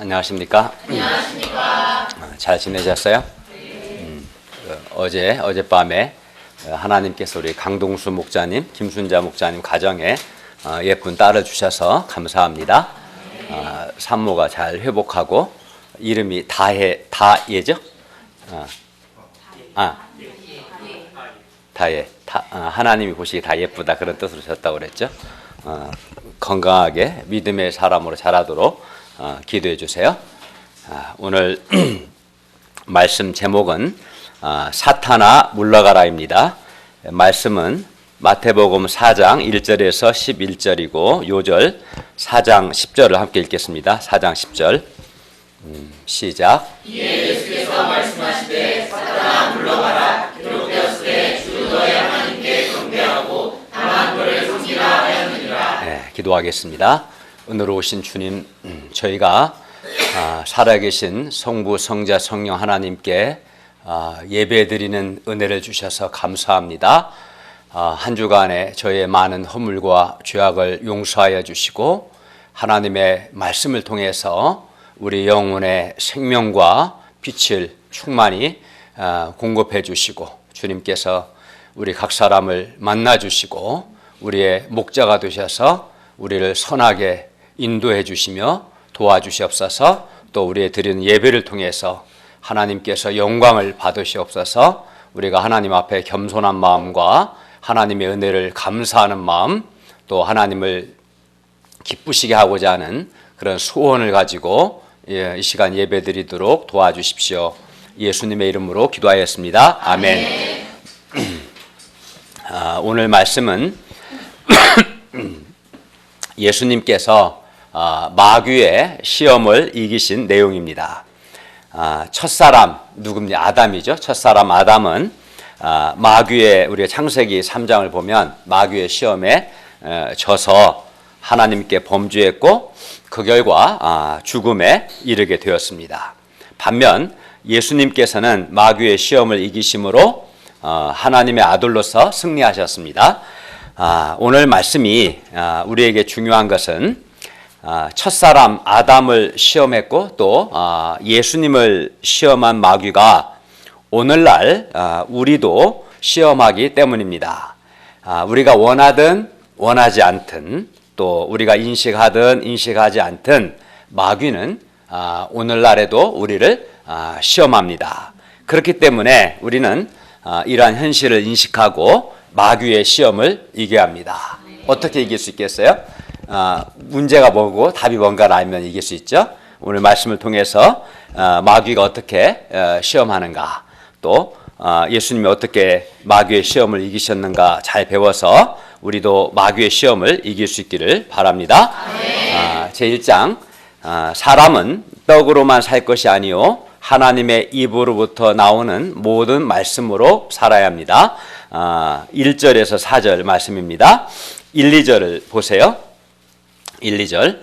안녕하십니까? 안녕하십니까? 잘 지내셨어요? 어젯밤에 하나님께서 우리 강동수 목자님, 김순자 목자님 가정에 예쁜 딸을 주셔서 감사합니다. 산모가 잘 회복하고 이름이 다예죠? 다예. 하나님이 보시기 다 예쁘다 그런 뜻으로 졌다고 그랬죠. 건강하게 믿음의 사람으로 자라도록 기도해 주세요. 오늘 말씀 제목은 사탄아 물러가라입니다. 말씀은 마태복음 4장 1절에서 11절이고 요절 4장 10절을 함께 읽겠습니다. 4장 10절 시작. 이에 예수께서 말씀하시되 사탄아 물러가라 기록되었으되 주 너의 하나님께 경배하고 다만 그를 섬기라 하였느니라. 네, 기도하겠습니다. 은혜로우신 주님, 저희가 살아계신 성부, 성자, 성령 하나님께 예배드리는 은혜를 주셔서 감사합니다. 한 주간에 저희의 많은 허물과 죄악을 용서하여 주시고 하나님의 말씀을 통해서 우리 영혼의 생명과 빛을 충만히 공급해 주시고 주님께서 우리 각 사람을 만나 주시고 우리의 목자가 되셔서 우리를 선하게 인도해 주시며 도와주시옵소서. 또 우리의 드리는 예배를 통해서 하나님께서 영광을 받으시옵소서. 우리가 하나님 앞에 겸손한 마음과 하나님의 은혜를 감사하는 마음, 또 하나님을 기쁘시게 하고자 하는 그런 소원을 가지고 이 시간 예배드리도록 도와주십시오. 예수님의 이름으로 기도하였습니다. 아멘. 오늘 말씀은 예수님께서 마귀의 시험을 이기신 내용입니다. 첫사람 누굽니까? 아담이죠. 첫사람 아담은 마귀의 우리가 창세기 3장을 보면 마귀의 시험에 져서 하나님께 범죄했고 그 결과 죽음에 이르게 되었습니다. 반면 예수님께서는 마귀의 시험을 이기심으로 하나님의 아들로서 승리하셨습니다. 오늘 말씀이 우리에게 중요한 것은 첫사람 아담을 시험했고 또 예수님을 시험한 마귀가 오늘날 우리도 시험하기 때문입니다. 우리가 원하든 원하지 않든 또 우리가 인식하든 인식하지 않든 마귀는 오늘날에도 우리를 시험합니다. 그렇기 때문에 우리는 이러한 현실을 인식하고 마귀의 시험을 이겨야 합니다. 어떻게 이길 수 있겠어요? 문제가 뭐고 답이 뭔가를 알면 이길 수 있죠. 오늘 말씀을 통해서 마귀가 어떻게 시험하는가, 또 예수님이 어떻게 마귀의 시험을 이기셨는가 잘 배워서 우리도 마귀의 시험을 이길 수 있기를 바랍니다. 제1장 사람은 떡으로만 살 것이 아니요 하나님의 입으로부터 나오는 모든 말씀으로 살아야 합니다. 1절에서 4절 말씀입니다. 1, 2절을 보세요. 1, 2절.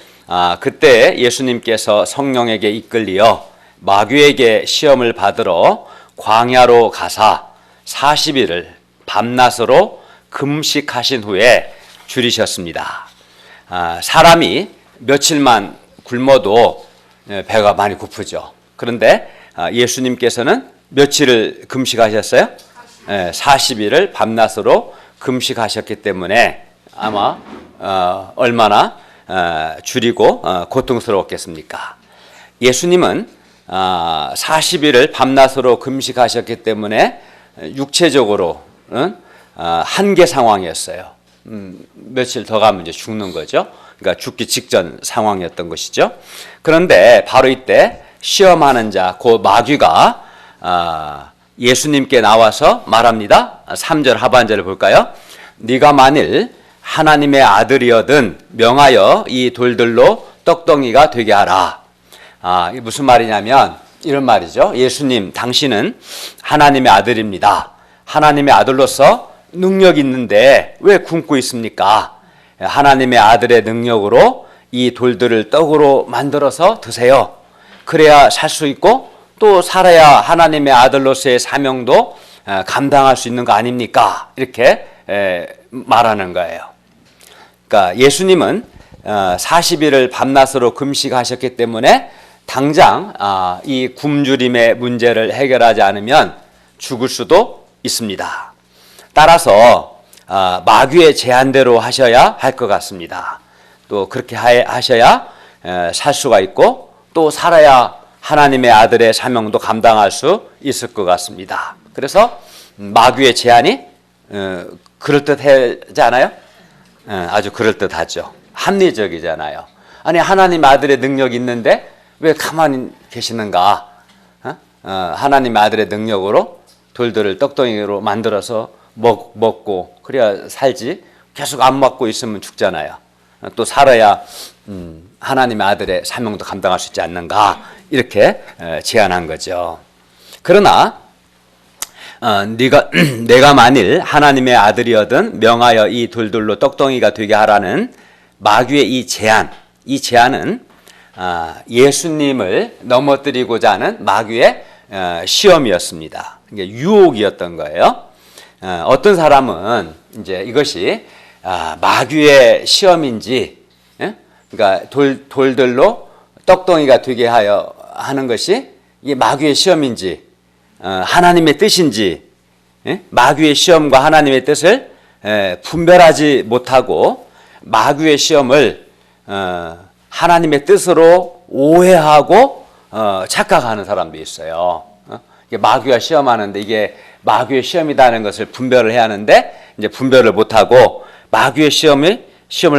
그때 예수님께서 성령에게 이끌리어 마귀에게 시험을 받으러 광야로 가사 40일을 밤낮으로 금식하신 후에 줄이셨습니다. 사람이 며칠만 굶어도 배가 많이 고프죠. 그런데 예수님께서는 며칠을 금식하셨어요? 40일을 밤낮으로 금식하셨기 때문에 아마 얼마나 줄이고 고통스러웠겠습니까? 예수님은 40일을 밤낮으로 금식하셨기 때문에 육체적으로는 한계 상황이었어요. 며칠 더 가면 이제 죽는 거죠. 그러니까 죽기 직전 상황이었던 것이죠. 그런데 바로 이때 시험하는 자, 그 마귀가 예수님께 나와서 말합니다. 3절 하반절을 볼까요? 네가 만일 하나님의 아들이여든 명하여 이 돌들로 떡덩이가 되게 하라. 이게 무슨 말이냐면 이런 말이죠. 예수님, 당신은 하나님의 아들입니다. 하나님의 아들로서 능력이 있는데 왜 굶고 있습니까? 하나님의 아들의 능력으로 이 돌들을 떡으로 만들어서 드세요. 그래야 살 수 있고 또 살아야 하나님의 아들로서의 사명도 감당할 수 있는 거 아닙니까? 이렇게 말하는 거예요. 그러니까 예수님은 40일을 밤낮으로 금식하셨기 때문에 당장 이 굶주림의 문제를 해결하지 않으면 죽을 수도 있습니다. 따라서 마귀의 제안대로 하셔야 할 것 같습니다. 또 그렇게 하셔야 살 수가 있고 또 살아야 하나님의 아들의 사명도 감당할 수 있을 것 같습니다. 그래서 마귀의 제안이 그럴듯하지 않아요? 아주 그럴듯하죠. 합리적이잖아요. 아니 하나님 아들의 능력이 있는데 왜 가만히 계시는가? 하나님 아들의 능력으로 돌들을 떡덩이로 만들어서 먹고 그래야 살지. 계속 안 먹고 있으면 죽잖아요. 또 살아야 하나님의 아들의 사명도 감당할 수 있지 않는가? 이렇게 제안한 거죠. 그러나 내가 만일 하나님의 아들이거든 명하여 이 돌들로 떡덩이가 되게 하라는 마귀의 이 제안은 예수님을 넘어뜨리고자 하는 마귀의 시험이었습니다. 이게 유혹이었던 거예요. 어떤 사람은 이제 이것이 마귀의 시험인지, 그러니까 돌들로 떡덩이가 되게 하는 것이 이게 마귀의 시험인지, 하나님의 뜻인지, 마귀의 시험과 하나님의 뜻을 분별하지 못하고 마귀의 시험을 하나님의 뜻으로 오해하고 착각하는 사람도 있어요. 이게 마귀와 시험하는데 이게 마귀의 시험이라는 것을 분별을 해야 하는데 이제 분별을 못하고 마귀의 시험을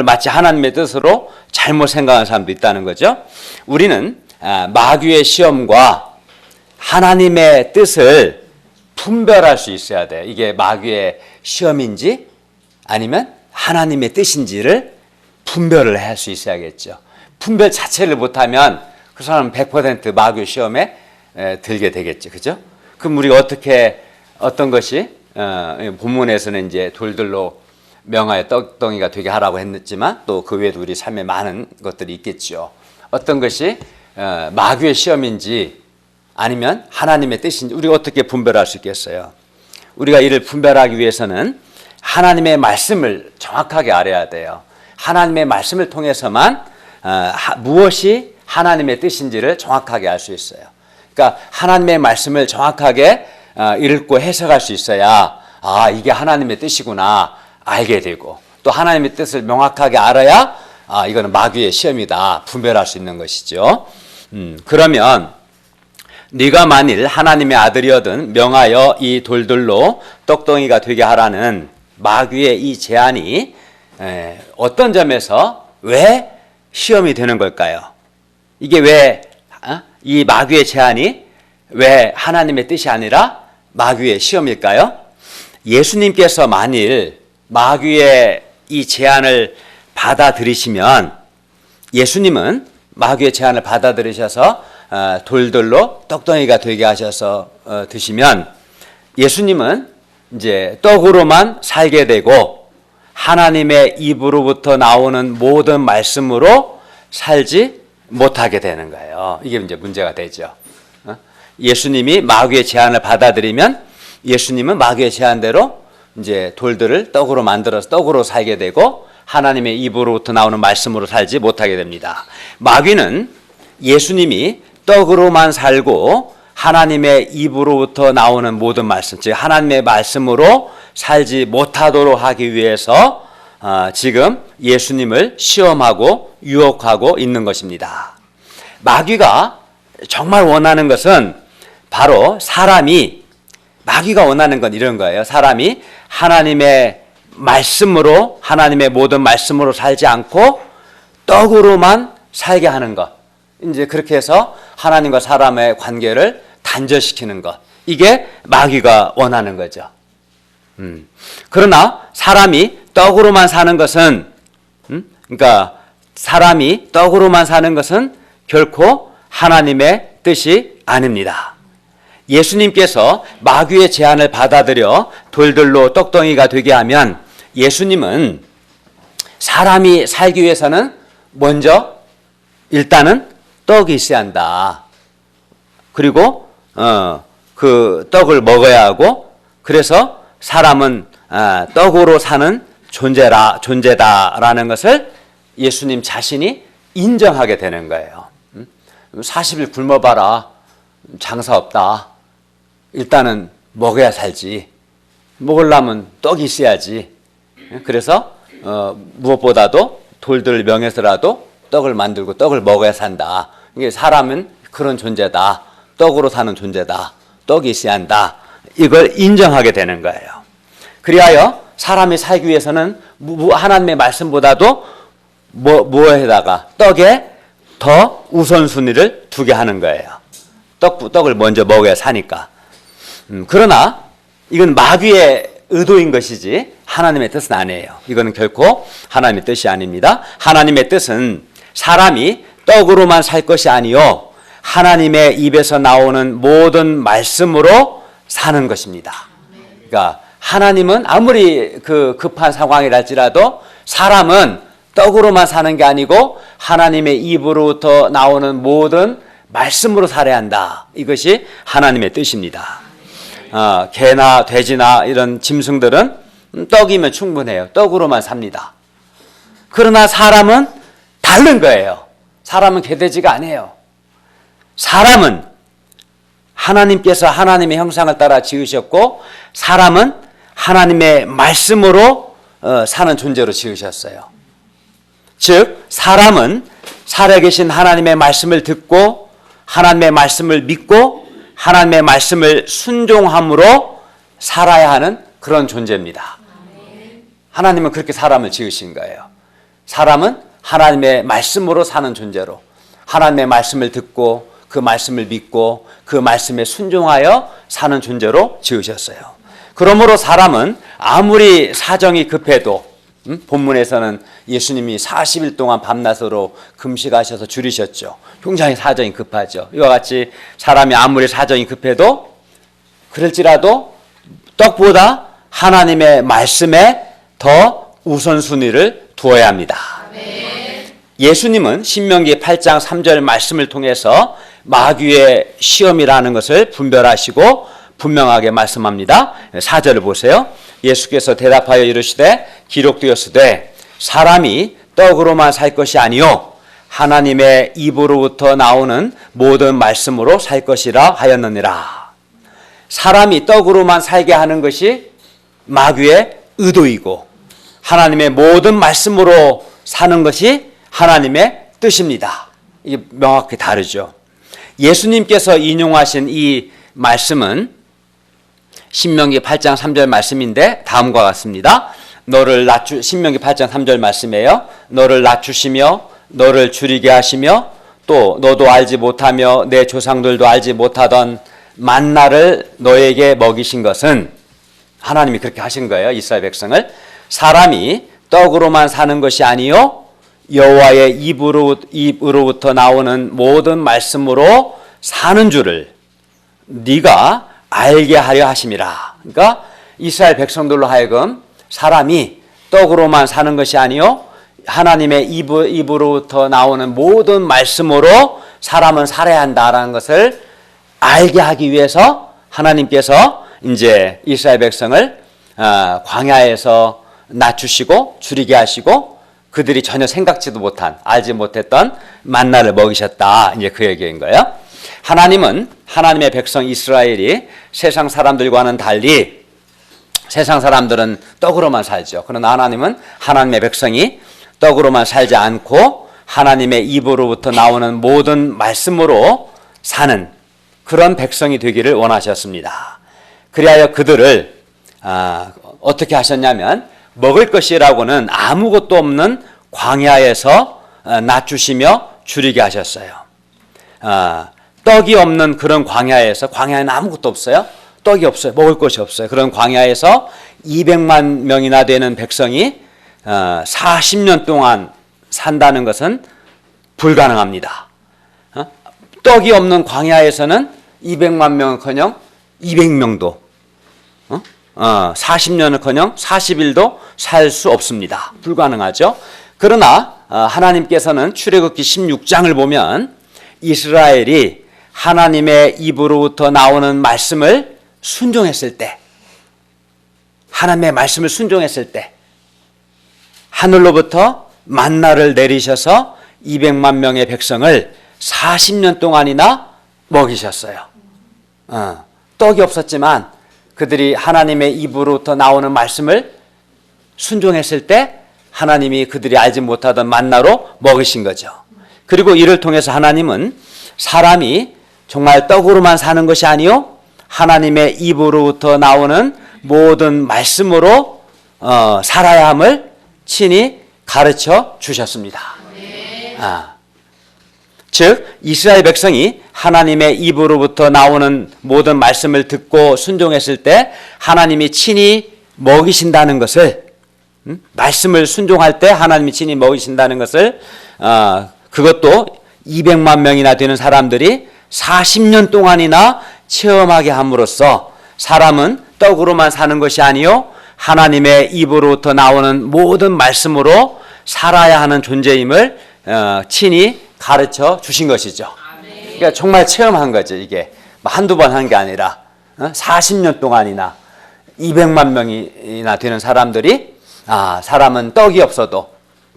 마치 하나님의 뜻으로 잘못 생각하는 사람도 있다는 거죠. 우리는 마귀의 시험과 하나님의 뜻을 분별할 수 있어야 돼요. 이게 마귀의 시험인지 아니면 하나님의 뜻인지를 분별을 할 수 있어야겠죠. 분별 자체를 못하면 그 사람은 100% 마귀의 시험에 들게 되겠죠. 그죠? 그럼 우리가 어떤 것이 본문에서는 이제 돌들로 명하여 떡덩이가 되게 하라고 했지만 또 그 외에도 우리 삶에 많은 것들이 있겠죠. 어떤 것이 마귀의 시험인지 아니면 하나님의 뜻인지 우리가 어떻게 분별할 수 있겠어요? 우리가 이를 분별하기 위해서는 하나님의 말씀을 정확하게 알아야 돼요. 하나님의 말씀을 통해서만 무엇이 하나님의 뜻인지를 정확하게 알 수 있어요. 그러니까 하나님의 말씀을 정확하게 읽고 해석할 수 있어야 이게 하나님의 뜻이구나 알게 되고 또 하나님의 뜻을 명확하게 알아야 이거는 마귀의 시험이다 분별할 수 있는 것이죠. 그러면 네가 만일 하나님의 아들이거든 명하여 이 돌들로 떡덩이가 되게 하라는 마귀의 이 제안이 어떤 점에서 왜 시험이 되는 걸까요? 이게 왜 이 마귀의 제안이 왜 하나님의 뜻이 아니라 마귀의 시험일까요? 예수님께서 만일 마귀의 이 제안을 받아들이시면 예수님은 마귀의 제안을 받아들이셔서 돌들로 떡덩이가 되게 하셔서 드시면 예수님은 이제 떡으로만 살게 되고 하나님의 입으로부터 나오는 모든 말씀으로 살지 못하게 되는 거예요. 이게 이제 문제가 되죠. 예수님이 마귀의 제안을 받아들이면 예수님은 마귀의 제안대로 이제 돌들을 떡으로 만들어서 떡으로 살게 되고 하나님의 입으로부터 나오는 말씀으로 살지 못하게 됩니다. 마귀는 예수님이 떡으로만 살고 하나님의 입으로부터 나오는 모든 말씀, 즉 하나님의 말씀으로 살지 못하도록 하기 위해서 지금 예수님을 시험하고 유혹하고 있는 것입니다. 마귀가 정말 원하는 것은 바로 마귀가 원하는 건 이런 거예요. 사람이 하나님의 말씀으로 하나님의 모든 말씀으로 살지 않고 떡으로만 살게 하는 것. 이제 그렇게 해서 하나님과 사람의 관계를 단절시키는 것. 이게 마귀가 원하는 거죠. 그러나 사람이 떡으로만 사는 것은 그러니까 사람이 떡으로만 사는 것은 결코 하나님의 뜻이 아닙니다. 예수님께서 마귀의 제안을 받아들여 돌들로 떡덩이가 되게 하면 예수님은 사람이 살기 위해서는 먼저 일단은 떡이 있어야 한다. 그리고 그 떡을 먹어야 하고 그래서 사람은 떡으로 사는 존재다라는 것을 예수님 자신이 인정하게 되는 거예요. 40일 굶어봐라. 장사 없다. 일단은 먹어야 살지. 먹으려면 떡이 있어야지. 그래서 무엇보다도 돌들 명해서라도 떡을 만들고 떡을 먹어야 산다. 이게 사람은 그런 존재다. 떡으로 사는 존재다. 떡이 있어야 한다. 이걸 인정하게 되는 거예요. 그리하여 사람이 살기 위해서는 하나님의 말씀보다도 뭐에다가 떡에 더 우선순위를 두게 하는 거예요. 떡을 먼저 먹어야 사니까. 그러나 이건 마귀의 의도인 것이지 하나님의 뜻은 아니에요. 이거는 결코 하나님의 뜻이 아닙니다. 하나님의 뜻은 사람이 떡으로만 살 것이 아니요 하나님의 입에서 나오는 모든 말씀으로 사는 것입니다. 그러니까 하나님은 아무리 급한 상황이랄지라도 사람은 떡으로만 사는 게 아니고 하나님의 입으로부터 나오는 모든 말씀으로 살아야 한다. 이것이 하나님의 뜻입니다. 개나 돼지나 이런 짐승들은 떡이면 충분해요. 떡으로만 삽니다. 그러나 사람은 다른 거예요. 사람은 개돼지가 아니에요. 사람은 하나님께서 하나님의 형상을 따라 지으셨고 사람은 하나님의 말씀으로 사는 존재로 지으셨어요. 즉 사람은 살아계신 하나님의 말씀을 듣고 하나님의 말씀을 믿고 하나님의 말씀을 순종함으로 살아야 하는 그런 존재입니다. 하나님은 그렇게 사람을 지으신 거예요. 사람은 하나님의 말씀으로 사는 존재로 하나님의 말씀을 듣고 그 말씀을 믿고 그 말씀에 순종하여 사는 존재로 지으셨어요. 그러므로 사람은 아무리 사정이 급해도 본문에서는 예수님이 40일 동안 밤낮으로 금식하셔서 줄이셨죠. 굉장히 사정이 급하죠. 이와 같이 사람이 아무리 사정이 급해도 그럴지라도 떡보다 하나님의 말씀에 더 우선순위를 두어야 합니다. 예수님은 신명기 8장 3절 말씀을 통해서 마귀의 시험이라는 것을 분별하시고 분명하게 말씀합니다. 4절을 보세요. 예수께서 대답하여 이르시되 기록되었으되 사람이 떡으로만 살 것이 아니요 하나님의 입으로부터 나오는 모든 말씀으로 살 것이라 하였느니라. 사람이 떡으로만 살게 하는 것이 마귀의 의도이고 하나님의 모든 말씀으로 사는 것이 하나님의 뜻입니다. 이게 명확히 다르죠. 예수님께서 인용하신 이 말씀은 신명기 8장 3절 말씀인데 다음과 같습니다. 신명기 8장 3절 말씀이에요. 너를 낮추시며 너를 줄이게 하시며 또 너도 알지 못하며 내 조상들도 알지 못하던 만나를 너에게 먹이신 것은 하나님이 그렇게 하신 거예요. 이스라엘 백성을. 사람이 떡으로만 사는 것이 아니요 여호와의 입으로부터 나오는 모든 말씀으로 사는 줄을 네가 알게 하려 하심이라. 그러니까 이스라엘 백성들로 하여금 사람이 떡으로만 사는 것이 아니요 하나님의 입으로부터 나오는 모든 말씀으로 사람은 살아야 한다라는 것을 알게 하기 위해서 하나님께서 이제 이스라엘 백성을 광야에서 낮추시고 줄이게 하시고 그들이 전혀 생각지도 못한 알지 못했던 만나를 먹이셨다. 이제 그 얘기인 거예요. 하나님은 하나님의 백성 이스라엘이 세상 사람들과는 달리 세상 사람들은 떡으로만 살죠. 그러나 하나님은 하나님의 백성이 떡으로만 살지 않고 하나님의 입으로부터 나오는 모든 말씀으로 사는 그런 백성이 되기를 원하셨습니다. 그리하여 그들을 어떻게 하셨냐면 먹을 것이라고는 아무것도 없는 광야에서 낮추시며 줄이게 하셨어요. 떡이 없는 그런 광야에는 아무것도 없어요. 떡이 없어요. 먹을 것이 없어요. 그런 광야에서 200만 명이나 되는 백성이 40년 동안 산다는 것은 불가능합니다. 떡이 없는 광야에서는 200만 명은커녕 200명도 40년은커녕 40일도 살 수 없습니다. 불가능하죠. 그러나 하나님께서는 출애굽기 16장을 보면 이스라엘이 하나님의 입으로부터 나오는 말씀을 순종했을 때 하나님의 말씀을 순종했을 때 하늘로부터 만나를 내리셔서 200만 명의 백성을 40년 동안이나 먹이셨어요. 떡이 없었지만 그들이 하나님의 입으로부터 나오는 말씀을 순종했을 때 하나님이 그들이 알지 못하던 만나로 먹이신 거죠. 그리고 이를 통해서 하나님은 사람이 정말 떡으로만 사는 것이 아니요 하나님의 입으로부터 나오는 모든 말씀으로 살아야 함을 친히 가르쳐 주셨습니다. 즉 이스라엘 백성이 하나님의 입으로부터 나오는 모든 말씀을 듣고 순종했을 때 하나님이 친히 먹이신다는 것을 말씀을 순종할 때 하나님이 친히 먹이신다는 것을 그것도 200만 명이나 되는 사람들이 40년 동안이나 체험하게 함으로써 사람은 떡으로만 사는 것이 아니요 하나님의 입으로부터 나오는 모든 말씀으로 살아야 하는 존재임을 친히 가르쳐 주신 것이죠. 그러니까 정말 체험한 거죠. 이게 한두 번 한 게 아니라 40년 동안이나 200만 명이나 되는 사람들이 사람은 떡이 없어도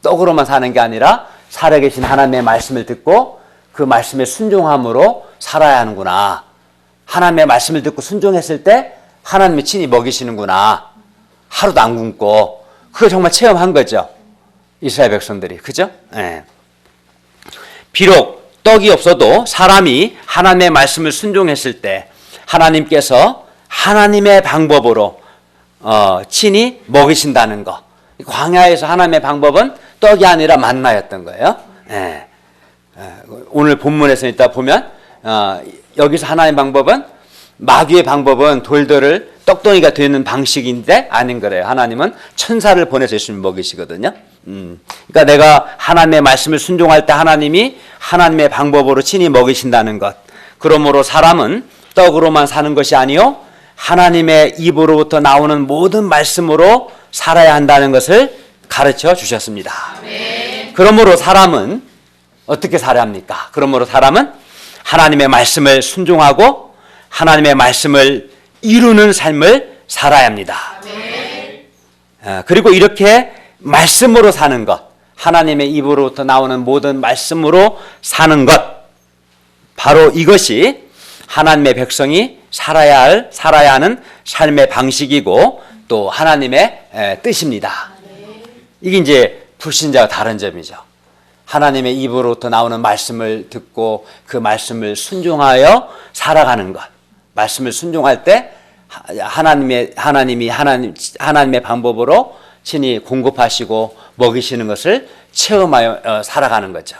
떡으로만 사는 게 아니라 살아계신 하나님의 말씀을 듣고 그 말씀에 순종함으로 살아야 하는구나. 하나님의 말씀을 듣고 순종했을 때 하나님이 친히 먹이시는구나. 하루도 안 굶고. 그거 정말 체험한 거죠. 이스라엘 백성들이. 그죠? 네. 비록 떡이 없어도 사람이 하나님의 말씀을 순종했을 때 하나님께서 하나님의 방법으로 친히 먹이신다는 거. 광야에서 하나님의 방법은 떡이 아니라 만나였던 거예요. 네. 오늘 본문에서 이따 보면 여기서 하나님의 방법은 마귀의 방법은 돌들을 떡덩이가 되는 방식인데 아닌 거래요. 하나님은 천사를 보내서 예수님 먹이시거든요. 그러니까 내가 하나님의 말씀을 순종할 때 하나님이 하나님의 방법으로 친히 먹이신다는 것. 그러므로 사람은 떡으로만 사는 것이 아니요 하나님의 입으로부터 나오는 모든 말씀으로 살아야 한다는 것을 가르쳐 주셨습니다. 아멘. 그러므로 사람은 어떻게 살아야 합니까? 그러므로 사람은 하나님의 말씀을 순종하고 하나님의 말씀을 이루는 삶을 살아야 합니다. 아멘. 그리고 이렇게 말씀으로 사는 것, 하나님의 입으로부터 나오는 모든 말씀으로 사는 것, 바로 이것이 하나님의 백성이 살아야 하는 삶의 방식이고 또 하나님의 뜻입니다. 이게 이제 불신자와 다른 점이죠. 하나님의 입으로부터 나오는 말씀을 듣고 그 말씀을 순종하여 살아가는 것. 말씀을 순종할 때 하나님의 방법으로 친히 공급하시고 먹이시는 것을 체험하여 살아가는 거죠.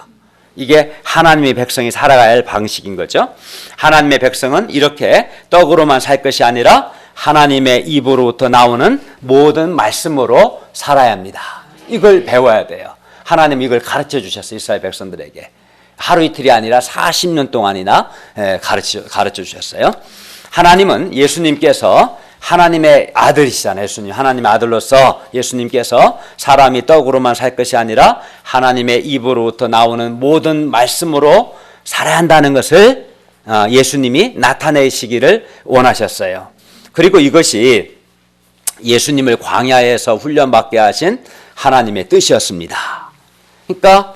이게 하나님의 백성이 살아가야 할 방식인 거죠. 하나님의 백성은 이렇게 떡으로만 살 것이 아니라 하나님의 입으로부터 나오는 모든 말씀으로 살아야 합니다. 이걸 배워야 돼요. 하나님 이걸 가르쳐 주셨어요. 이스라엘 백성들에게. 하루 이틀이 아니라 40년 동안이나 가르쳐 주셨어요. 하나님은 예수님께서 하나님의 아들이시잖아요. 예수님 하나님의 아들로서 예수님께서 사람이 떡으로만 살 것이 아니라 하나님의 입으로부터 나오는 모든 말씀으로 살아야 한다는 것을 예수님이 나타내시기를 원하셨어요. 그리고 이것이 예수님을 광야에서 훈련받게 하신 하나님의 뜻이었습니다. 그러니까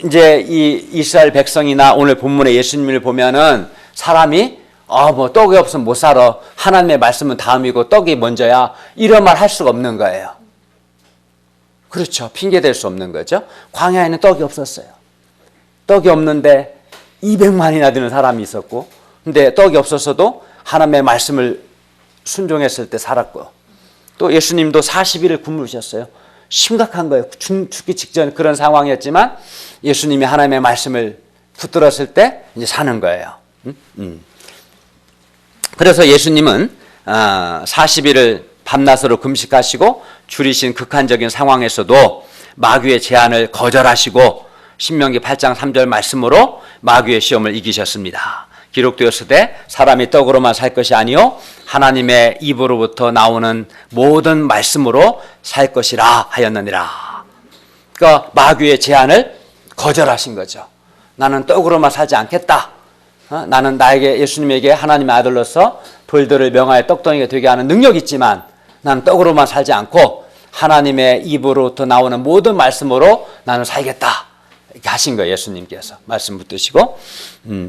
이제 이 이스라엘 백성이나 오늘 본문의 예수님을 보면은 사람이 뭐 떡이 없으면 못 살아. 하나님의 말씀은 다음이고 떡이 먼저야. 이런 말 할 수가 없는 거예요. 그렇죠. 핑계 댈 수 없는 거죠. 광야에는 떡이 없었어요. 떡이 없는데 200만이나 되는 사람이 있었고, 근데 떡이 없었어도 하나님의 말씀을 순종했을 때 살았고요. 또 예수님도 40일을 굶으셨어요. 심각한 거예요. 죽기 직전 그런 상황이었지만 예수님이 하나님의 말씀을 붙들었을 때 이제 사는 거예요. 그래서 예수님은 40일을 밤낮으로 금식하시고 줄이신 극한적인 상황에서도 마귀의 제안을 거절하시고 신명기 8장 3절 말씀으로 마귀의 시험을 이기셨습니다. 기록되었으되 사람이 떡으로만 살 것이 아니요 하나님의 입으로부터 나오는 모든 말씀으로 살 것이라 하였느니라. 그러니까 마귀의 제안을 거절하신 거죠. 나는 떡으로만 살지 않겠다. 나는 나에게 예수님에게 하나님의 아들로서 돌들을 명하여 떡덩이가 되게 하는 능력이 있지만 나는 떡으로만 살지 않고 하나님의 입으로부터 나오는 모든 말씀으로 나는 살겠다. 이렇게 하신 거예요. 예수님께서 말씀 붙드시고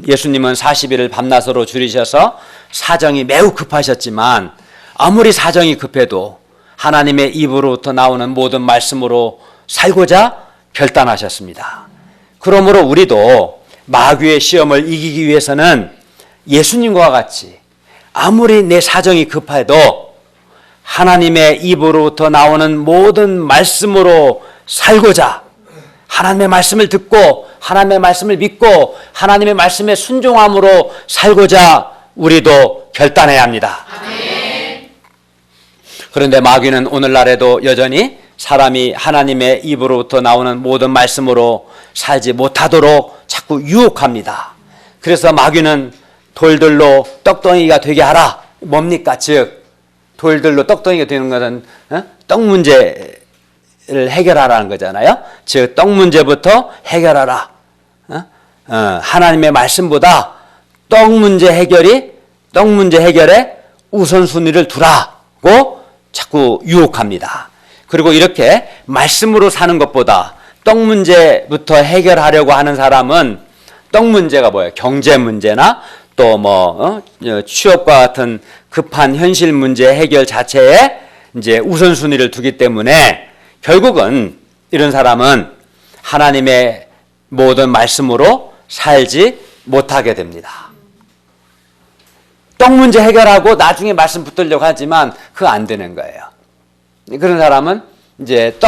예수님은 40일을 밤낮으로 줄이셔서 사정이 매우 급하셨지만 아무리 사정이 급해도 하나님의 입으로부터 나오는 모든 말씀으로 살고자 결단하셨습니다. 그러므로 우리도 마귀의 시험을 이기기 위해서는 예수님과 같이 아무리 내 사정이 급해도 하나님의 입으로부터 나오는 모든 말씀으로 살고자 하나님의 말씀을 듣고 하나님의 말씀을 믿고 하나님의 말씀에 순종함으로 살고자 우리도 결단해야 합니다. 아멘. 그런데 마귀는 오늘날에도 여전히 사람이 하나님의 입으로부터 나오는 모든 말씀으로 살지 못하도록 자꾸 유혹합니다. 그래서 마귀는 돌들로 떡덩이가 되게 하라. 뭡니까? 즉 돌들로 떡덩이가 되는 것은 떡 문제를 해결하라는 거잖아요. 즉 떡 문제부터 해결하라. 하나님의 말씀보다 떡 문제 해결에 우선순위를 두라고 자꾸 유혹합니다. 그리고 이렇게 말씀으로 사는 것보다 떡 문제부터 해결하려고 하는 사람은 떡 문제가 뭐예요? 경제 문제나 또 취업과 같은 급한 현실 문제 해결 자체에 이제 우선순위를 두기 때문에 결국은 이런 사람은 하나님의 모든 말씀으로 살지 못하게 됩니다. 떡 문제 해결하고 나중에 말씀 붙들려고 하지만 그거 안 되는 거예요. 그런 사람은 이제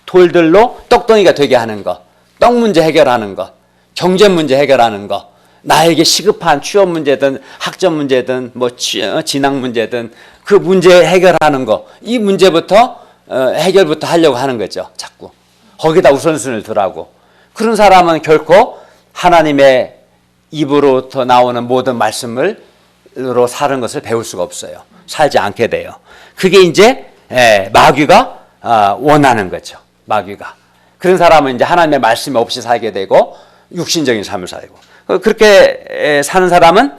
돌들로 떡덩이가 되게 하는 거, 떡 문제 해결하는 거, 경제 문제 해결하는 거, 나에게 시급한 취업 문제든 학점 문제든 진학 문제든 그 문제 해결하는 거, 이 문제부터 해결부터 하려고 하는 거죠. 자꾸 거기다 우선순위를 두라고. 그런 사람은 결코 하나님의 입으로부터 나오는 모든 말씀으로 사는 것을 배울 수가 없어요. 살지 않게 돼요. 그게 이제 마귀가 원하는 거죠. 마귀가. 그런 사람은 이제 하나님의 말씀이 없이 살게 되고 육신적인 삶을 살고. 그렇게 사는 사람은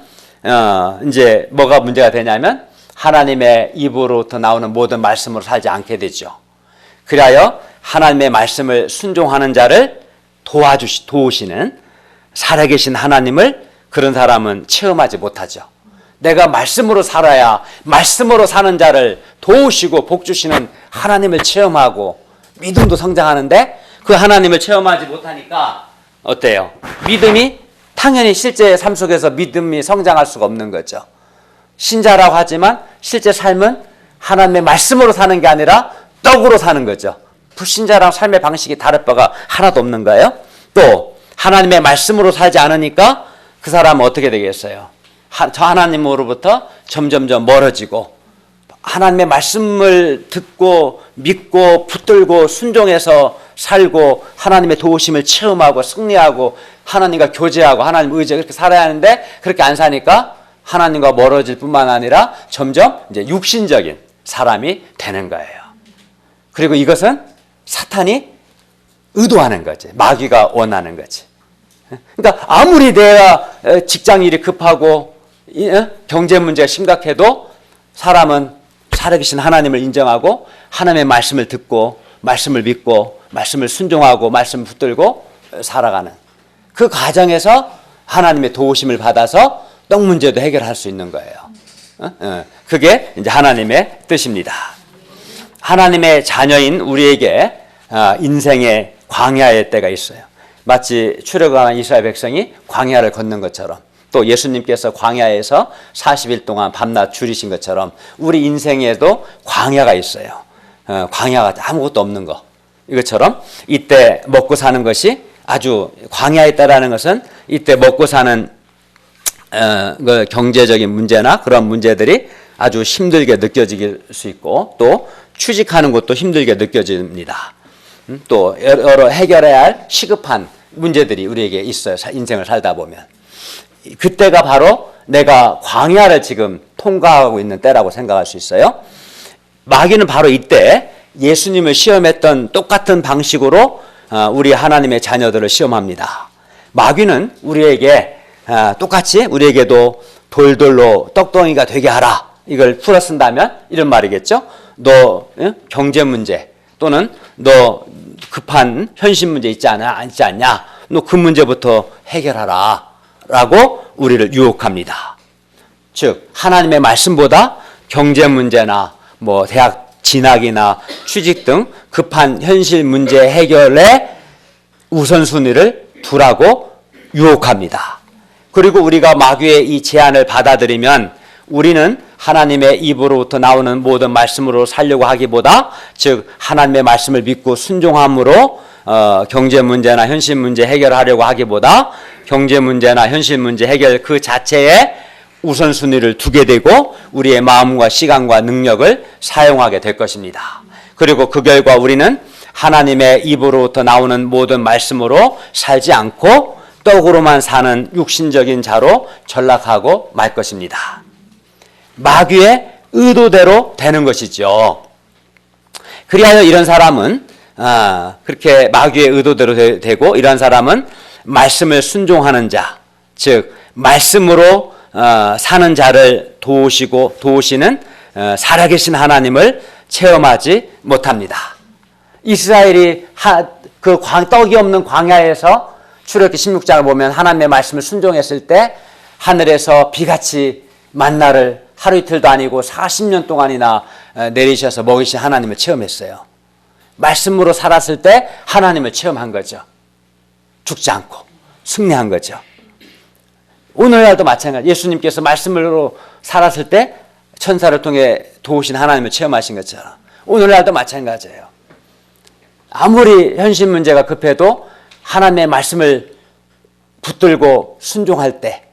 이제 뭐가 문제가 되냐면 하나님의 입으로부터 나오는 모든 말씀으로 살지 않게 되죠. 그리하여 하나님의 말씀을 순종하는 자를 도우시는 살아계신 하나님을 그런 사람은 체험하지 못하죠. 내가 말씀으로 살아야 말씀으로 사는 자를 도우시고 복주시는 하나님을 체험하고 믿음도 성장하는데 그 하나님을 체험하지 못하니까 어때요? 믿음이 당연히 실제 삶 속에서 믿음이 성장할 수가 없는 거죠. 신자라고 하지만 실제 삶은 하나님의 말씀으로 사는 게 아니라 떡으로 사는 거죠. 불신자랑 삶의 방식이 다를 바가 하나도 없는 거예요. 또 하나님의 말씀으로 살지 않으니까 그 사람은 어떻게 되겠어요? 저 하나님으로부터 점점점 멀어지고 하나님의 말씀을 듣고 믿고 붙들고 순종해서 살고 하나님의 도우심을 체험하고 승리하고 하나님과 교제하고 하나님 의지에 그렇게 살아야 하는데 그렇게 안 사니까 하나님과 멀어질 뿐만 아니라 점점 이제 육신적인 사람이 되는 거예요. 그리고 이것은 사탄이 의도하는 거지. 마귀가 원하는 거지. 그러니까 아무리 내가 직장 일이 급하고 경제 문제가 심각해도 사람은 살아계신 하나님을 인정하고 하나님의 말씀을 듣고 말씀을 믿고 말씀을 순종하고 말씀을 붙들고 살아가는 그 과정에서 하나님의 도우심을 받아서 떡 문제도 해결할 수 있는 거예요. 그게 이제 하나님의 뜻입니다. 하나님의 자녀인 우리에게 인생의 광야의 때가 있어요. 마치 출애굽한 이스라엘 백성이 광야를 걷는 것처럼 또 예수님께서 광야에서 40일 동안 밤낮 줄이신 것처럼 우리 인생에도 광야가 있어요. 광야가 아무것도 없는 거. 이것처럼 이때 먹고 사는 것이 아주 광야에 있다라는 것은 이때 먹고 사는 그 경제적인 문제나 그런 문제들이 아주 힘들게 느껴질 수 있고 또 취직하는 것도 힘들게 느껴집니다. 또 여러 해결해야 할 시급한 문제들이 우리에게 있어요. 인생을 살다 보면. 그때가 바로 내가 광야를 지금 통과하고 있는 때라고 생각할 수 있어요. 마귀는 바로 이때 예수님을 시험했던 똑같은 방식으로 우리 하나님의 자녀들을 시험합니다. 마귀는 우리에게 똑같이 우리에게도 돌돌로 떡덩이가 되게 하라. 이걸 풀어 쓴다면 이런 말이겠죠. 너 경제 문제 또는 너 급한 현실 문제 있지 않냐? 너 그 문제부터 해결하라 라고 우리를 유혹합니다. 즉 하나님의 말씀보다 경제 문제나 뭐 대학 진학이나 취직 등 급한 현실 문제 해결에 우선순위를 두라고 유혹합니다. 그리고 우리가 마귀의 이 제안을 받아들이면 우리는 하나님의 입으로부터 나오는 모든 말씀으로 살려고 하기보다, 즉 하나님의 말씀을 믿고 순종함으로 경제 문제나 현실 문제 해결하려고 하기보다 경제 문제나 현실 문제 해결 그 자체에 우선순위를 두게 되고 우리의 마음과 시간과 능력을 사용하게 될 것입니다. 그리고 그 결과 우리는 하나님의 입으로부터 나오는 모든 말씀으로 살지 않고 떡으로만 사는 육신적인 자로 전락하고 말 것입니다. 마귀의 의도대로 되는 것이죠. 그리하여 이런 사람은 그렇게 마귀의 의도대로 되고, 이런 사람은 말씀을 순종하는 자, 즉 말씀으로 사는 자를 도우시는 살아계신 하나님을 체험하지 못합니다. 이스라엘이 그 떡이 없는 광야에서 출애굽기 16장을 보면 하나님의 말씀을 순종했을 때 하늘에서 비같이 만나를 하루 이틀도 아니고 40년 동안이나 내리셔서 먹이신 하나님을 체험했어요. 말씀으로 살았을 때 하나님을 체험한 거죠. 죽지 않고 승리한 거죠. 오늘날도 마찬가지. 예수님께서 말씀으로 살았을 때 천사를 통해 도우신 하나님을 체험하신 것처럼 오늘날도 마찬가지예요. 아무리 현실 문제가 급해도 하나님의 말씀을 붙들고 순종할 때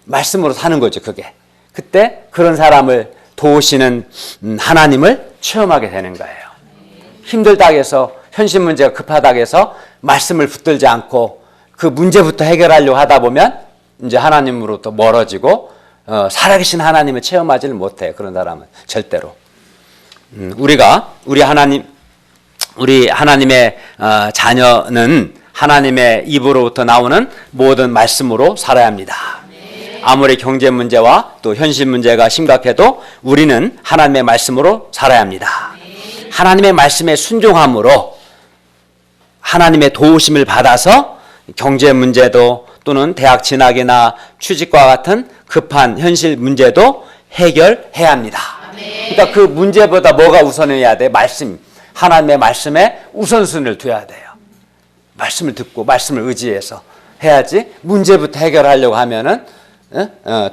말씀으로 사는 거죠. 그게. 그때 그런 사람을 도우시는 하나님을 체험하게 되는 거예요. 힘들다 해서 현실 문제가 급하다 해서 말씀을 붙들지 않고 그 문제부터 해결하려고 하다 보면 이제 하나님으로부터 멀어지고 살아계신 하나님을 체험하지를 못해요. 그런 사람은 절대로. 우리 하나님의 자녀는 하나님의 입으로부터 나오는 모든 말씀으로 살아야 합니다. 아무리 경제 문제와 또 현실 문제가 심각해도 우리는 하나님의 말씀으로 살아야 합니다. 하나님의 말씀에 순종함으로 하나님의 도우심을 받아서 경제 문제도 또는 대학 진학이나 취직과 같은 급한 현실 문제도 해결해야 합니다. 그러니까 그 문제보다 뭐가 우선해야 돼? 말씀. 하나님의 말씀에 우선순위를 둬야 돼요. 말씀을 듣고 말씀을 의지해서 해야지 문제부터 해결하려고 하면은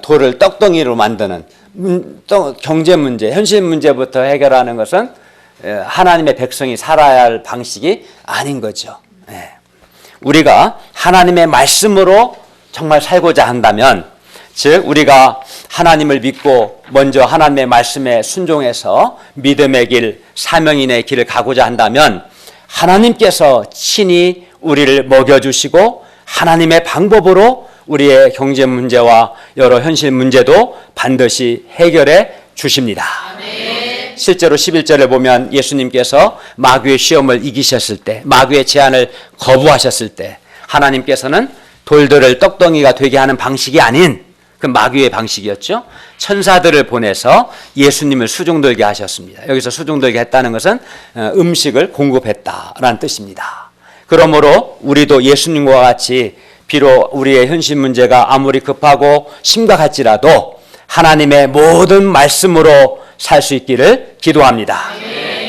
돌을 떡덩이로 만드는 경제 문제, 현실 문제부터 해결하는 것은 하나님의 백성이 살아야 할 방식이 아닌 거죠. 우리가 하나님의 말씀으로 정말 살고자 한다면, 즉 우리가 하나님을 믿고 먼저 하나님의 말씀에 순종해서 믿음의 길, 사명인의 길을 가고자 한다면 하나님께서 친히 우리를 먹여주시고 하나님의 방법으로 우리의 경제 문제와 여러 현실 문제도 반드시 해결해 주십니다. 아멘. 실제로 11절에 보면 예수님께서 마귀의 시험을 이기셨을 때, 마귀의 제안을 거부하셨을 때 하나님께서는 돌들을 떡덩이가 되게 하는 방식이 아닌 그 마귀의 방식이었죠. 천사들을 보내서 예수님을 수종들게 하셨습니다. 여기서 수종들게 했다는 것은 음식을 공급했다라는 뜻입니다. 그러므로 우리도 예수님과 같이 비록 우리의 현실 문제가 아무리 급하고 심각할지라도 하나님의 모든 말씀으로 살 수 있기를 기도합니다.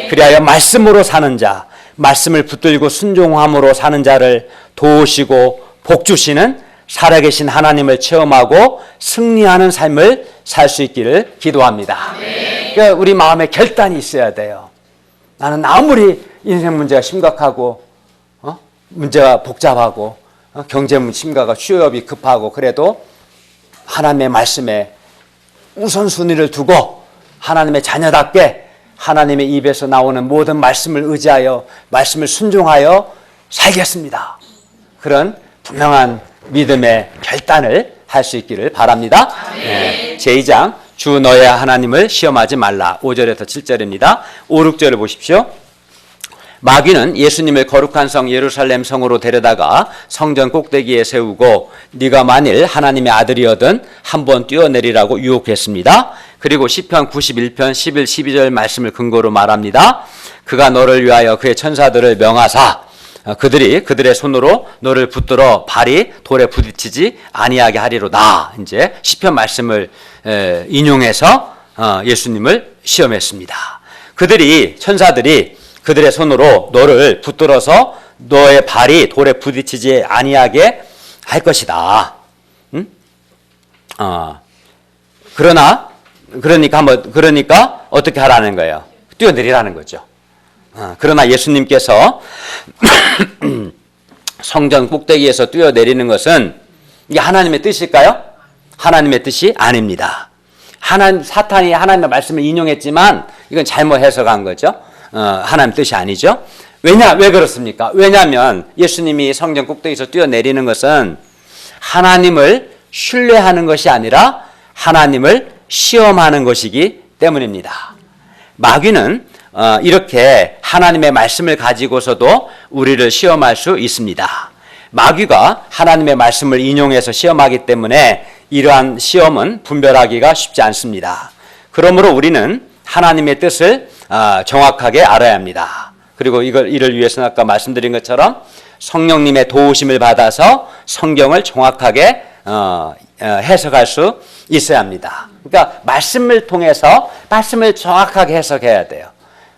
그리하여 말씀으로 사는 자, 말씀을 붙들고 순종함으로 사는 자를 도우시고 복주시는 살아계신 하나님을 체험하고 승리하는 삶을 살 수 있기를 기도합니다. 그러니까 우리 마음에 결단이 있어야 돼요. 나는 아무리 인생 문제가 심각하고 문제가 복잡하고 경제 심각하고 취업이 급하고 그래도 하나님의 말씀에 우선순위를 두고 하나님의 자녀답게 하나님의 입에서 나오는 모든 말씀을 의지하여 말씀을 순종하여 살겠습니다. 그런 분명한 믿음의 결단을 할 수 있기를 바랍니다. 제2장 주 너의 하나님을 시험하지 말라. 5절에서 7절입니다. 5, 6절을 보십시오. 마귀는 예수님을 거룩한 성 예루살렘 성으로 데려다가 성전 꼭대기에 세우고 네가 만일 하나님의 아들이거든 한번 뛰어내리라고 유혹했습니다. 그리고 시편 91편 11, 12절 말씀을 근거로 말합니다. 그가 너를 위하여 그의 천사들을 명하사 그들이 그들의 손으로 너를 붙들어 발이 돌에 부딪히지 아니하게 하리로다. 이제 시편 말씀을 인용해서 예수님을 시험했습니다. 천사들이 그들의 손으로 너를 붙들어서 너의 발이 돌에 부딪히지 아니하게 할 것이다. 그러니까 어떻게 하라는 거예요? 뛰어내리라는 거죠. 그러나 예수님께서 성전 꼭대기에서 뛰어내리는 것은 이게 하나님의 뜻일까요? 하나님의 뜻이 아닙니다. 사탄이 하나님의 말씀을 인용했지만 이건 잘못 해석한 거죠. 하나님의 뜻이 아니죠. 왜 그렇습니까? 왜냐하면 예수님이 성전 꼭대기에서 뛰어내리는 것은 하나님을 신뢰하는 것이 아니라 하나님을 시험하는 것이기 때문입니다. 마귀는 이렇게 하나님의 말씀을 가지고서도 우리를 시험할 수 있습니다. 마귀가 하나님의 말씀을 인용해서 시험하기 때문에 이러한 시험은 분별하기가 쉽지 않습니다. 그러므로 우리는 하나님의 뜻을 정확하게 알아야 합니다. 그리고 이를 위해서는 아까 말씀드린 것처럼 성령님의 도우심을 받아서 성경을 정확하게 해석할 수 있어야 합니다. 그러니까 말씀을 통해서 말씀을 정확하게 해석해야 돼요.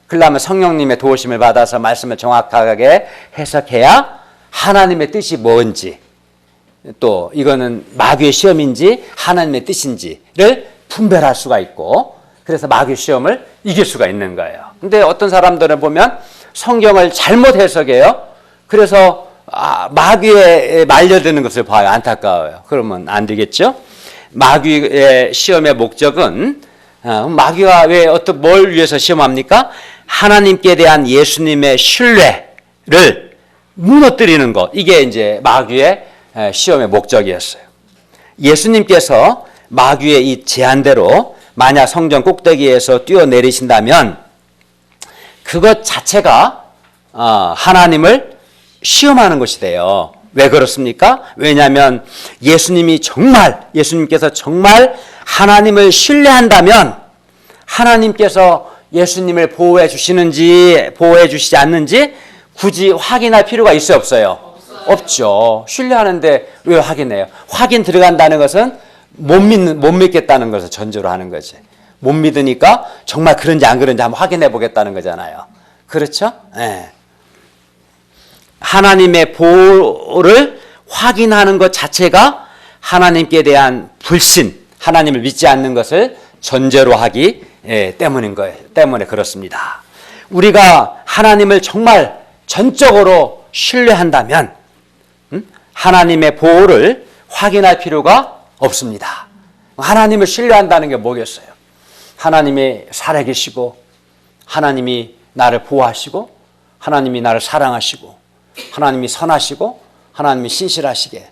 그러려면 성령님의 도우심을 받아서 말씀을 정확하게 해석해야 하나님의 뜻이 뭔지, 또 이거는 마귀의 시험인지 하나님의 뜻인지를 분별할 수가 있고, 그래서 마귀의 시험을 이길 수가 있는 거예요. 근데 어떤 사람들은 보면 성경을 잘못 해석해요. 그래서 마귀에 말려드는 것을 봐요. 안타까워요. 그러면 안 되겠죠? 마귀의 시험의 목적은 마귀가 뭘 위해서 시험합니까? 하나님께 대한 예수님의 신뢰를 무너뜨리는 것. 이게 이제 마귀의 시험의 목적이었어요. 예수님께서 마귀의 이 제안대로 만약 성전 꼭대기에서 뛰어내리신다면 그것 자체가 하나님을 시험하는 것이 돼요. 왜 그렇습니까? 왜냐하면 예수님께서 정말 하나님을 신뢰한다면 하나님께서 예수님을 보호해 주시는지 보호해 주시지 않는지 굳이 확인할 필요가 있어요, 없어요? 없죠. 신뢰하는데 왜 확인해요? 확인 들어간다는 것은 못 믿겠다는 것을 전제로 하는 거지. 못 믿으니까 정말 그런지 안 그런지 한번 확인해 보겠다는 거잖아요. 그렇죠? 네. 하나님의 보호를 확인하는 것 자체가 하나님께 대한 불신, 하나님을 믿지 않는 것을 전제로 하기 때문에 그렇습니다. 우리가 하나님을 정말 전적으로 신뢰한다면 하나님의 보호를 확인할 필요가 없습니다. 하나님을 신뢰한다는 게 뭐겠어요? 하나님이 살아계시고 하나님이 나를 보호하시고 하나님이 나를 사랑하시고 하나님이 선하시고 하나님이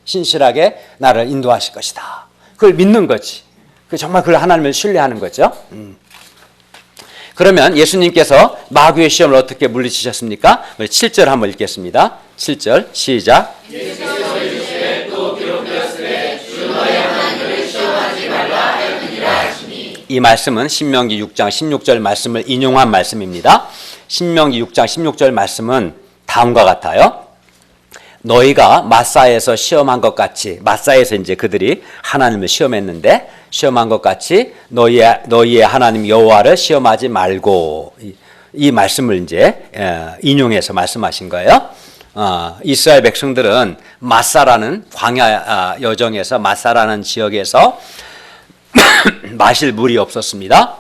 신실하게 나를 인도하실 것이다. 그걸 믿는 거지. 정말 그걸 하나님을 신뢰하는 거죠. 그러면 예수님께서 마귀의 시험을 어떻게 물리치셨습니까? 7절 한번 읽겠습니다. 7절 시작. 예수께서 이르시되 또 기록되었으되 주 너의 하나님을 시험하지 말라 하였느니라 하시니. 이 말씀은 신명기 6장 16절 말씀을 인용한 말씀입니다. 신명기 6장 16절 말씀은 다음과 같아요. 너희가 마사에서 시험한 것 같이, 마사에서 이제 그들이 하나님을 시험했는데 시험한 것 같이 너희의 하나님 여호와를 시험하지 말고, 이 말씀을 이제 인용해서 말씀하신 거예요. 이스라엘 백성들은 마사라는 광야 여정에서 마사라는 지역에서 마실 물이 없었습니다.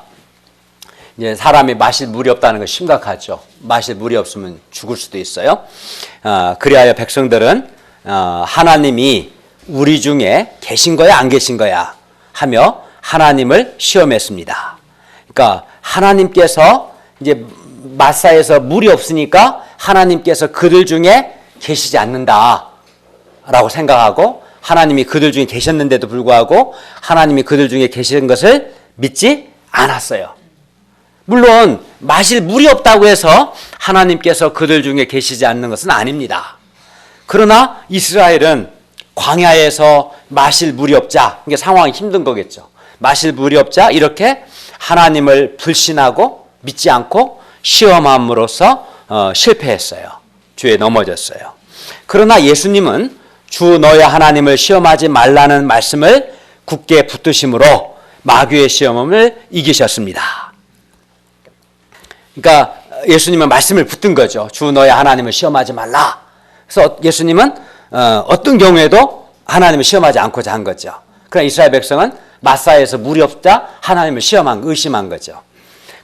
이제 사람이 마실 물이 없다는 건 심각하죠. 마실 물이 없으면 죽을 수도 있어요. 그리하여 백성들은 하나님이 우리 중에 계신 거야 안 계신 거야 하며 하나님을 시험했습니다. 그러니까 하나님께서 이제 마사에서 물이 없으니까 하나님께서 그들 중에 계시지 않는다라고 생각하고 하나님이 그들 중에 계셨는데도 불구하고 하나님이 그들 중에 계시는 것을 믿지 않았어요. 물론 마실 물이 없다고 해서 하나님께서 그들 중에 계시지 않는 것은 아닙니다. 그러나 이스라엘은 광야에서 마실 물이 없자, 이게 상황이 힘든 거겠죠. 마실 물이 없자 이렇게 하나님을 불신하고 믿지 않고 시험함으로써 실패했어요. 주에 넘어졌어요. 그러나 예수님은 주 너의 하나님을 시험하지 말라는 말씀을 굳게 붙드심으로 마귀의 시험을 이기셨습니다. 그러니까 예수님은 말씀을 붙든 거죠. 주 너의 하나님을 시험하지 말라. 그래서 예수님은 어떤 경우에도 하나님을 시험하지 않고자 한 거죠. 그러나 이스라엘 백성은 마사에서 물이 없자 하나님을 의심한 거죠.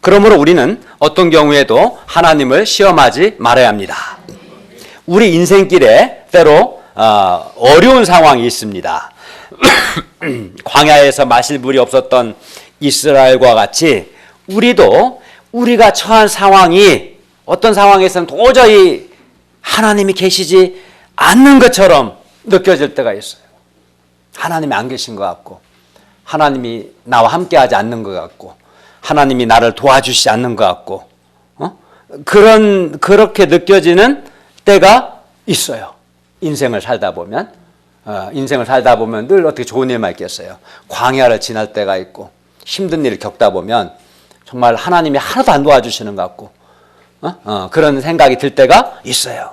그러므로 우리는 어떤 경우에도 하나님을 시험하지 말아야 합니다. 우리 인생길에 때로 어려운 상황이 있습니다. 광야에서 마실 물이 없었던 이스라엘과 같이 우리도 우리가 처한 상황이 어떤 상황에서는 도저히 하나님이 계시지 않는 것처럼 느껴질 때가 있어요. 하나님이 안 계신 것 같고 하나님이 나와 함께하지 않는 것 같고 하나님이 나를 도와주시지 않는 것 같고 그렇게 느껴지는 때가 있어요. 인생을 살다 보면 늘 어떻게 좋은 일만 있겠어요. 광야를 지날 때가 있고 힘든 일을 겪다 보면 정말 하나님이 하나도 안 도와주시는 것 같고 그런 생각이 들 때가 있어요.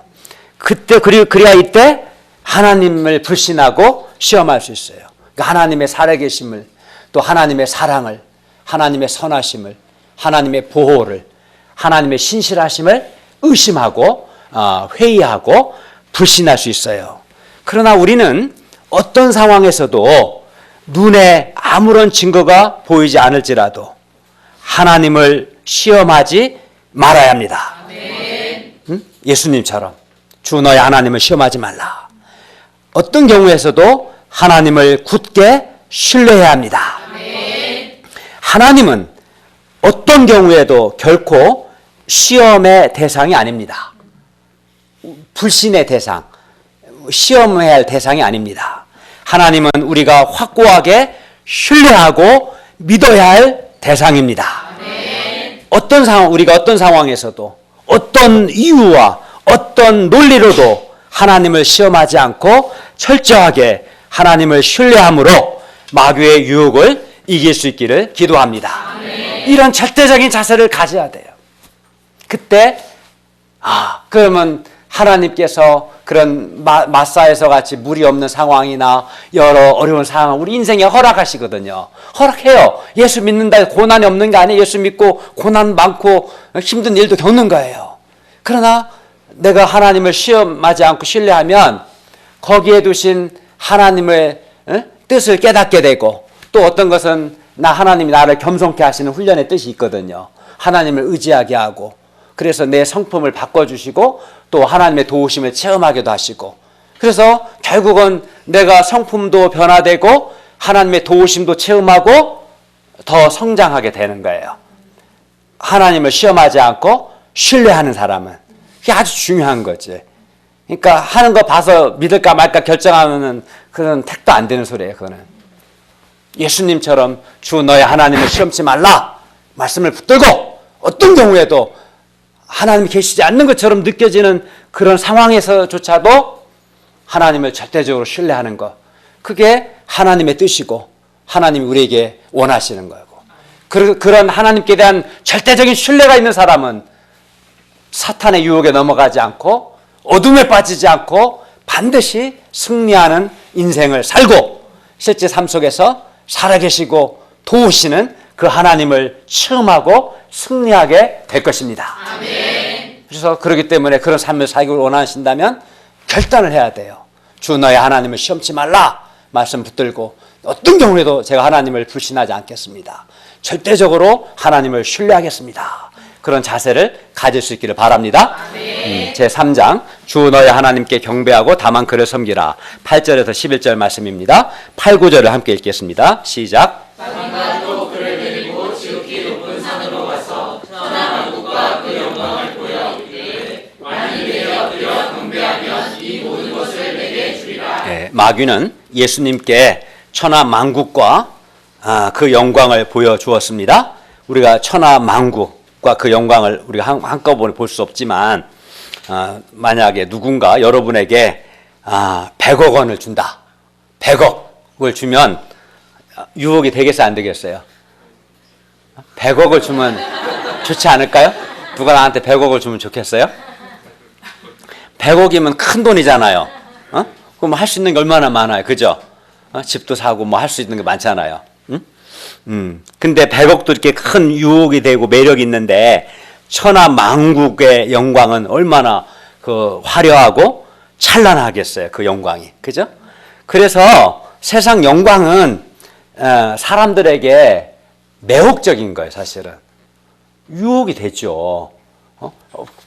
그때 그래야 이때 하나님을 불신하고 시험할 수 있어요. 그러니까 하나님의 살아계심을 또 하나님의 사랑을 하나님의 선하심을 하나님의 보호를 하나님의 신실하심을 의심하고 회의하고 불신할 수 있어요. 그러나 우리는 어떤 상황에서도 눈에 아무런 증거가 보이지 않을지라도 하나님을 시험하지 말아야 합니다. 응? 예수님처럼 주 너의 하나님을 시험하지 말라. 어떤 경우에서도 하나님을 굳게 신뢰해야 합니다. 하나님은 어떤 경우에도 결코 시험의 대상이 아닙니다. 불신의 대상, 시험해야 할 대상이 아닙니다. 하나님은 우리가 확고하게 신뢰하고 믿어야 할 대상입니다. 우리가 어떤 상황에서도 어떤 이유와 어떤 논리로도 하나님을 시험하지 않고 철저하게 하나님을 신뢰함으로 마귀의 유혹을 이길 수 있기를 기도합니다. 이런 절대적인 자세를 가져야 돼요. 그때 그러면 하나님께서 그런 마사에서 같이 물이 없는 상황이나 여러 어려운 상황 우리 인생에 허락하시거든요. 허락해요. 예수 믿는다 고난이 없는 게 아니에요. 예수 믿고 고난 많고 힘든 일도 겪는 거예요. 그러나 내가 하나님을 시험하지 않고 신뢰하면 거기에 두신 하나님의 뜻을 깨닫게 되고 또 어떤 것은 하나님이 나를 겸손케 하시는 훈련의 뜻이 있거든요. 하나님을 의지하게 하고 그래서 내 성품을 바꿔주시고 또 하나님의 도우심을 체험하기도 하시고 그래서 결국은 내가 성품도 변화되고 하나님의 도우심도 체험하고 더 성장하게 되는 거예요. 하나님을 시험하지 않고 신뢰하는 사람은 그게 아주 중요한 거지. 그러니까 하는 거 봐서 믿을까 말까 결정하는 그런 택도 안 되는 소리예요. 그거는 예수님처럼 주 너의 하나님을 시험치 말라 말씀을 붙들고 어떤 경우에도 하나님이 계시지 않는 것처럼 느껴지는 그런 상황에서조차도 하나님을 절대적으로 신뢰하는 것 그게 하나님의 뜻이고 하나님이 우리에게 원하시는 거고 그런 하나님께 대한 절대적인 신뢰가 있는 사람은 사탄의 유혹에 넘어가지 않고 어둠에 빠지지 않고 반드시 승리하는 인생을 살고 실제 삶 속에서 살아계시고 도우시는 그 하나님을 체험하고 승리하게 될 것입니다. 아멘. 그래서 그렇기 때문에 그런 삶을 살기를 원하신다면 결단을 해야 돼요. 주 너의 하나님을 시험치 말라 말씀 붙들고 어떤 경우에도 제가 하나님을 불신하지 않겠습니다. 절대적으로 하나님을 신뢰하겠습니다. 그런 자세를 가질 수 있기를 바랍니다. 제3장 주 너의 하나님께 경배하고 다만 그를 섬기라 8절에서 11절 말씀입니다. 8, 9절을 함께 읽겠습니다. 시작. 가지고 그를 데리고 지극히 높은 산으로 가서 천하만국과 그 영광을 보여 이르되 만일 내게 엎드려 경배하면 이 모든 것을 내게 주리라. 마귀는 예수님께 천하만국과 그 영광을 보여주었습니다. 우리가 천하만국과 그 영광을 우리가 한꺼번에 볼 수 없지만 만약에 누군가 여러분에게 100억 원을 준다. 100억을 주면 유혹이 되겠어요, 안 되겠어요? 100억을 주면 좋지 않을까요? 누가 나한테 100억을 주면 좋겠어요? 100억이면 큰 돈이잖아요. 그럼 할 수 있는 게 얼마나 많아요, 그죠? 집도 사고 뭐 할 수 있는 게 많잖아요. 근데 100억도 이렇게 큰 유혹이 되고 매력이 있는데 천하 만국의 영광은 얼마나 그 화려하고 찬란하겠어요, 그 영광이, 그죠? 그래서 세상 영광은 사람들에게 매혹적인 거예요, 사실은. 유혹이 되죠.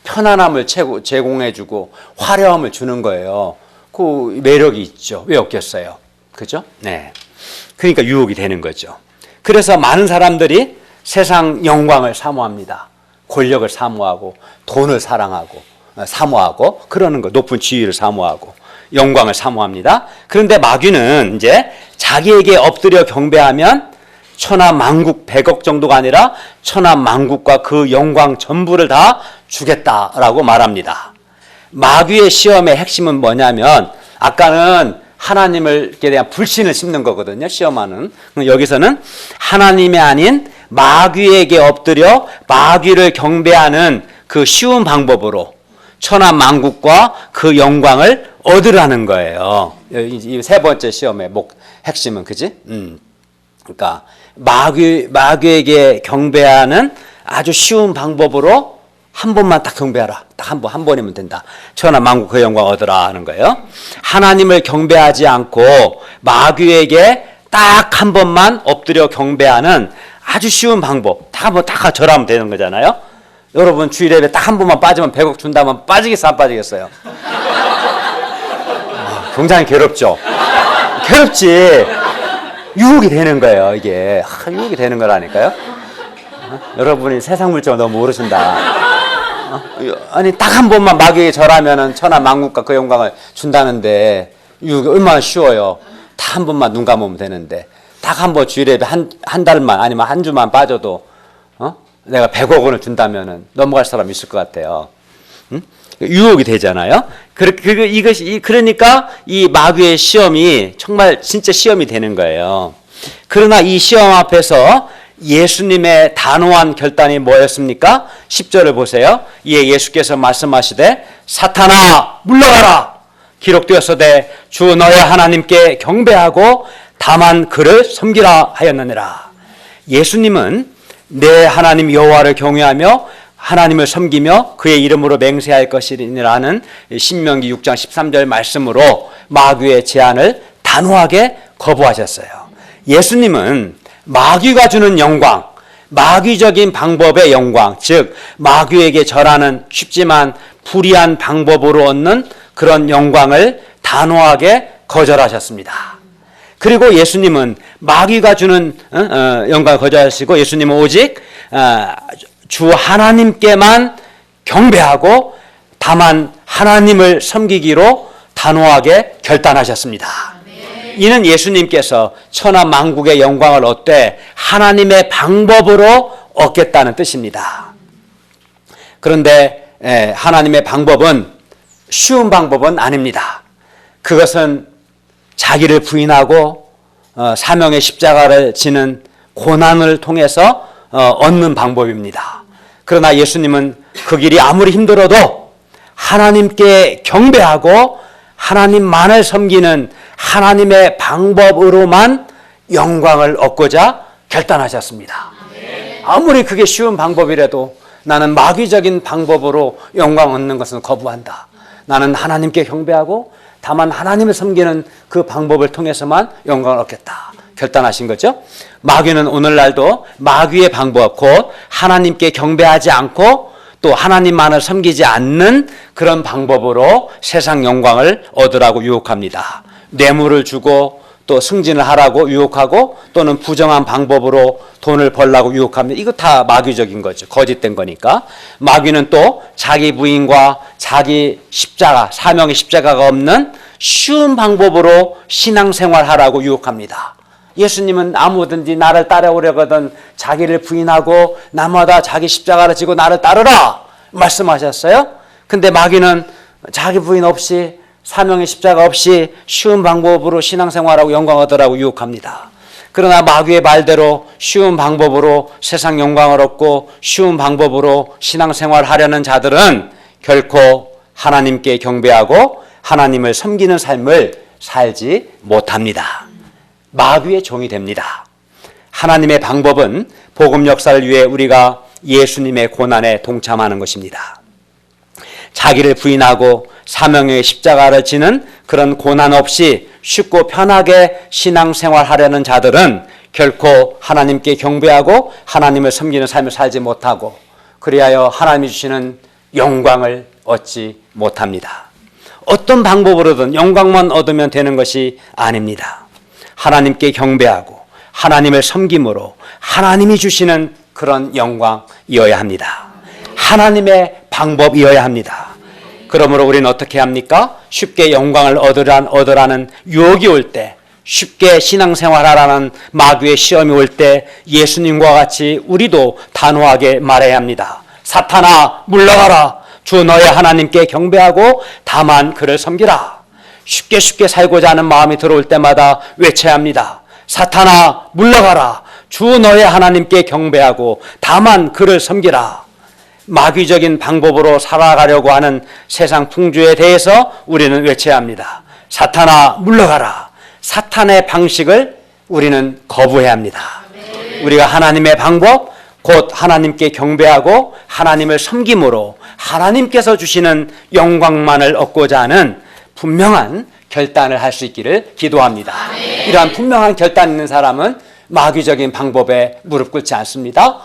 편안함을 제공해주고 화려함을 주는 거예요. 그 매력이 있죠. 왜 없겠어요? 그죠? 네. 그러니까 유혹이 되는 거죠. 그래서 많은 사람들이 세상 영광을 사모합니다. 권력을 사모하고 돈을 사랑하고 사모하고 그러는 거, 높은 지위를 사모하고 영광을 사모합니다. 그런데 마귀는 이제 자기에게 엎드려 경배하면 천하 만국 100억 정도가 아니라 천하 만국과 그 영광 전부를 다 주겠다라고 말합니다. 마귀의 시험의 핵심은 뭐냐면 아까는 하나님에 대한 불신을 심는 거거든요. 시험하는. 여기서는 하나님이 아닌 마귀에게 엎드려 마귀를 경배하는 그 쉬운 방법으로 천하 만국과 그 영광을 얻으라는 거예요. 이 세 번째 시험의 핵심은 그지? 그러니까 마귀에게 경배하는 아주 쉬운 방법으로 한 번만 딱 경배하라. 딱 한 번이면 된다. 천하 만국 그 영광 얻으라 하는 거예요. 하나님을 경배하지 않고 마귀에게 딱 한 번만 엎드려 경배하는 아주 쉬운 방법. 딱 절하면 되는 거잖아요. 여러분 주일 예배 딱 한 번만 빠지면 100억 준다면 빠지겠어, 안 빠지겠어요? 굉장히 괴롭죠. 괴롭지. 유혹이 되는 거예요, 이게. 유혹이 되는 거라니까요. 여러분이 세상 물정을 너무 모르신다. 아니, 딱 한 번만 마귀에게 절하면은 천하 만국과 그 영광을 준다는데, 유혹이 얼마나 쉬워요. 딱 한 번만 눈 감으면 되는데, 딱 한 번 주일에 한 달만, 아니면 한 주만 빠져도, 내가 100억 원을 준다면은 넘어갈 사람 있을 것 같아요. 유혹이 되잖아요. 그러니까 이 마귀의 시험이 정말 진짜 시험이 되는 거예요. 그러나 이 시험 앞에서 예수님의 단호한 결단이 뭐였습니까? 10절을 보세요. 이에 예수께서 말씀하시되 사탄아 물러가라. 기록되었으되 주 너의 하나님께 경배하고 다만 그를 섬기라 하였느니라. 예수님은 내 하나님 여호와를 경외하며 하나님을 섬기며 그의 이름으로 맹세할 것이라는 신명기 6장 13절 말씀으로 마귀의 제안을 단호하게 거부하셨어요. 예수님은 마귀가 주는 영광, 마귀적인 방법의 영광, 즉 마귀에게 절하는 쉽지만 불의한 방법으로 얻는 그런 영광을 단호하게 거절하셨습니다. 그리고 예수님은 마귀가 주는 영광을 거절하시고 예수님은 오직 주 하나님께만 경배하고 다만 하나님을 섬기기로 단호하게 결단하셨습니다. 이는 예수님께서 천하 만국의 영광을 얻되 하나님의 방법으로 얻겠다는 뜻입니다. 그런데 하나님의 방법은 쉬운 방법은 아닙니다. 그것은 자기를 부인하고 사명의 십자가를 지는 고난을 통해서 얻는 방법입니다. 그러나 예수님은 그 길이 아무리 힘들어도 하나님께 경배하고 하나님만을 섬기는 하나님의 방법으로만 영광을 얻고자 결단하셨습니다. 아무리 그게 쉬운 방법이라도 나는 마귀적인 방법으로 영광 얻는 것은 거부한다. 나는 하나님께 경배하고 다만 하나님을 섬기는 그 방법을 통해서만 영광을 얻겠다. 결단하신 거죠. 마귀는 오늘날도 마귀의 방법, 곧 하나님께 경배하지 않고 또 하나님만을 섬기지 않는 그런 방법으로 세상 영광을 얻으라고 유혹합니다. 뇌물을 주고 또 승진을 하라고 유혹하고 또는 부정한 방법으로 돈을 벌라고 유혹합니다. 이거 다 마귀적인 거죠. 거짓된 거니까. 마귀는 또 자기 부인과 자기 십자가, 사명의 십자가가 없는 쉬운 방법으로 신앙생활하라고 유혹합니다. 예수님은 아무든지 나를 따라오려거든 자기를 부인하고 나마다 자기 십자가를 지고 나를 따르라 말씀하셨어요. 근데 마귀는 자기 부인 없이 사명의 십자가 없이 쉬운 방법으로 신앙생활하고 영광 얻으라고 유혹합니다. 그러나 마귀의 말대로 쉬운 방법으로 세상 영광을 얻고 쉬운 방법으로 신앙생활 하려는 자들은 결코 하나님께 경배하고 하나님을 섬기는 삶을 살지 못합니다. 마귀의 종이 됩니다. 하나님의 방법은 복음 역사를 위해 우리가 예수님의 고난에 동참하는 것입니다. 자기를 부인하고 사명의 십자가를 지는 그런 고난 없이 쉽고 편하게 신앙생활하려는 자들은 결코 하나님께 경배하고 하나님을 섬기는 삶을 살지 못하고 그리하여 하나님이 주시는 영광을 얻지 못합니다. 어떤 방법으로든 영광만 얻으면 되는 것이 아닙니다. 하나님께 경배하고 하나님을 섬김으로 하나님이 주시는 그런 영광이어야 합니다. 하나님의 방법이어야 합니다. 그러므로 우리는 어떻게 합니까? 쉽게 영광을 얻으라는 유혹이 올 때, 쉽게 신앙생활하라는 마귀의 시험이 올 때 예수님과 같이 우리도 단호하게 말해야 합니다. 사탄아 물러가라. 주 너의 하나님께 경배하고 다만 그를 섬기라. 쉽게 살고자 하는 마음이 들어올 때마다 외쳐야 합니다. 사탄아 물러가라. 주 너의 하나님께 경배하고 다만 그를 섬기라. 마귀적인 방법으로 살아가려고 하는 세상 풍조에 대해서 우리는 외쳐야 합니다. 사탄아 물러가라. 사탄의 방식을 우리는 거부해야 합니다. 우리가 하나님의 방법 곧 하나님께 경배하고 하나님을 섬김으로 하나님께서 주시는 영광만을 얻고자 하는 분명한 결단을 할 수 있기를 기도합니다. 이러한 분명한 결단 있는 사람은 마귀적인 방법에 무릎 꿇지 않습니다.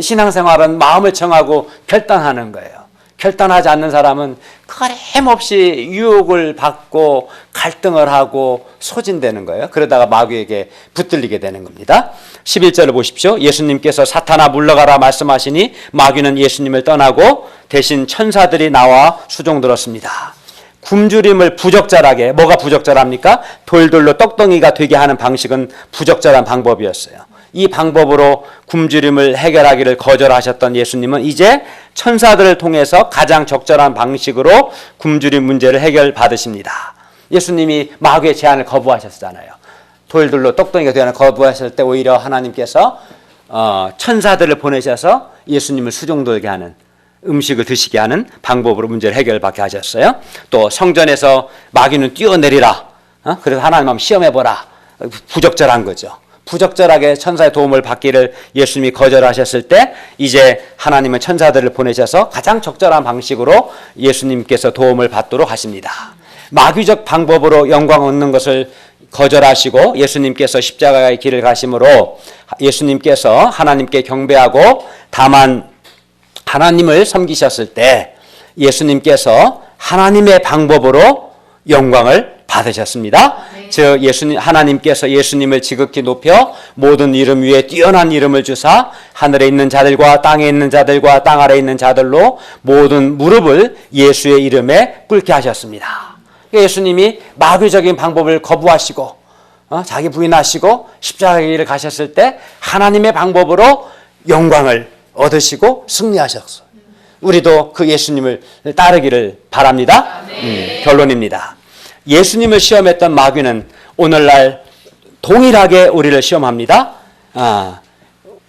신앙생활은 마음을 정하고 결단하는 거예요. 결단하지 않는 사람은 끊임없이 유혹을 받고 갈등을 하고 소진되는 거예요. 그러다가 마귀에게 붙들리게 되는 겁니다. 11절을 보십시오. 예수님께서 사탄아 물러가라 말씀하시니 마귀는 예수님을 떠나고 대신 천사들이 나와 수종들었습니다. 굶주림을 부적절하게, 뭐가 부적절합니까? 돌돌로 떡덩이가 되게 하는 방식은 부적절한 방법이었어요. 이 방법으로 굶주림을 해결하기를 거절하셨던 예수님은 이제 천사들을 통해서 가장 적절한 방식으로 굶주림 문제를 해결받으십니다. 예수님이 마귀의 제안을 거부하셨잖아요. 돌들로 떡덩이가 되는 거부하실 때 오히려 하나님께서 천사들을 보내셔서 예수님을 수종들게 하는, 음식을 드시게 하는 방법으로 문제를 해결받게 하셨어요. 또 성전에서 마귀는 뛰어내리라. 그래서 하나님 한번 시험해보라. 부적절한 거죠. 부적절하게 천사의 도움을 받기를 예수님이 거절하셨을 때 이제 하나님은 천사들을 보내셔서 가장 적절한 방식으로 예수님께서 도움을 받도록 하십니다. 마귀적 방법으로 영광 얻는 것을 거절하시고 예수님께서 십자가의 길을 가심으로 예수님께서 하나님께 경배하고 다만 하나님을 섬기셨을 때 예수님께서 하나님의 방법으로 영광을 받으셨습니다. 즉 하나님께서 예수님을 지극히 높여 모든 이름 위에 뛰어난 이름을 주사 하늘에 있는 자들과 땅에 있는 자들과 땅 아래에 있는 자들로 모든 무릎을 예수의 이름에 꿇게 하셨습니다. 예수님이 마귀적인 방법을 거부하시고 자기 부인하시고 십자가의 길을 가셨을 때 하나님의 방법으로 영광을 얻으시고 승리하셨어요. 우리도 그 예수님을 따르기를 바랍니다. 결론입니다. 예수님을 시험했던 마귀는 오늘날 동일하게 우리를 시험합니다.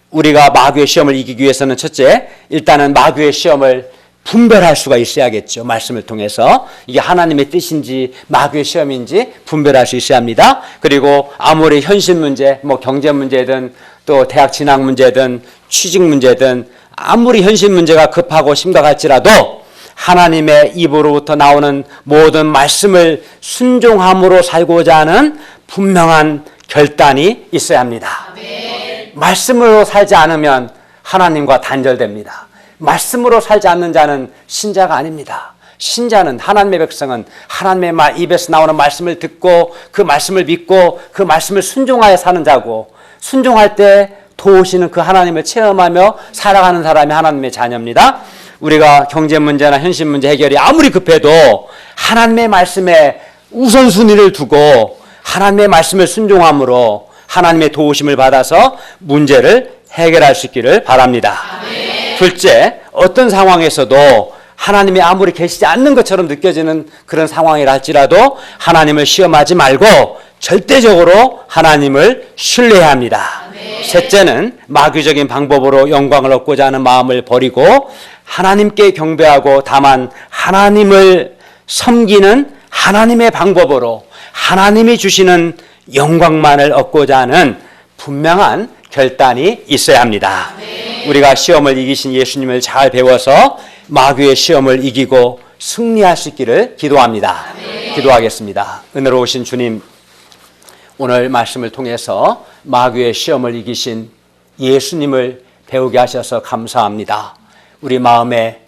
우리가 마귀의 시험을 이기기 위해서는 첫째, 일단은 마귀의 시험을 분별할 수가 있어야겠죠. 말씀을 통해서 이게 하나님의 뜻인지 마귀의 시험인지 분별할 수 있어야 합니다. 그리고 아무리 현실 문제, 경제 문제든 또 대학 진학 문제든 취직 문제든 아무리 현실 문제가 급하고 심각할지라도 하나님의 입으로부터 나오는 모든 말씀을 순종함으로 살고자 하는 분명한 결단이 있어야 합니다. 말씀으로 살지 않으면 하나님과 단절됩니다. 말씀으로 살지 않는 자는 신자가 아닙니다. 신자는, 하나님의 백성은 하나님의 입에서 나오는 말씀을 듣고 그 말씀을 믿고 그 말씀을 순종하여 사는 자고, 순종할 때 도우시는 그 하나님을 체험하며 살아가는 사람이 하나님의 자녀입니다. 우리가 경제 문제나 현실 문제 해결이 아무리 급해도 하나님의 말씀에 우선순위를 두고 하나님의 말씀을 순종함으로 하나님의 도우심을 받아서 문제를 해결할 수 있기를 바랍니다. 둘째, 어떤 상황에서도 하나님이 아무리 계시지 않는 것처럼 느껴지는 그런 상황이라 할지라도 하나님을 시험하지 말고 절대적으로 하나님을 신뢰해야 합니다. 셋째는 마귀적인 방법으로 영광을 얻고자 하는 마음을 버리고 하나님께 경배하고 다만 하나님을 섬기는 하나님의 방법으로 하나님이 주시는 영광만을 얻고자 하는 분명한 결단이 있어야 합니다. 우리가 시험을 이기신 예수님을 잘 배워서 마귀의 시험을 이기고 승리할 수 있기를 기도합니다. 기도하겠습니다. 은혜로우신 주님, 오늘 말씀을 통해서 마귀의 시험을 이기신 예수님을 배우게 하셔서 감사합니다. 우리 마음에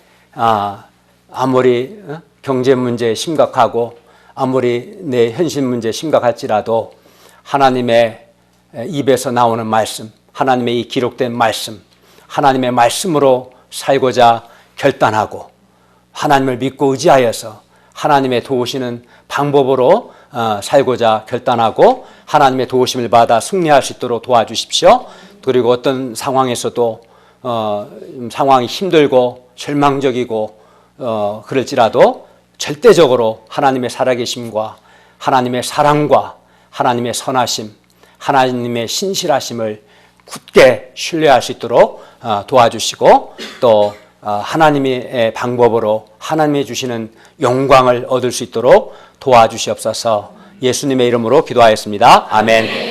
아무리 경제 문제 심각하고 아무리 내 현실 문제 심각할지라도 하나님의 입에서 나오는 말씀, 하나님의 이 기록된 말씀, 하나님의 말씀으로 살고자 결단하고 하나님을 믿고 의지하여서 하나님의 도우시는 방법으로 살고자 결단하고 하나님의 도우심을 받아 승리할 수 있도록 도와주십시오. 그리고 어떤 상황에서도 상황이 힘들고 절망적이고 그럴지라도 절대적으로 하나님의 살아계심과 하나님의 사랑과 하나님의 선하심, 하나님의 신실하심을 굳게 신뢰할 수 있도록 도와주시고 또 하나님의 방법으로 하나님이 주시는 영광을 얻을 수 있도록 도와주시옵소서. 예수님의 이름으로 기도하였습니다. 아멘.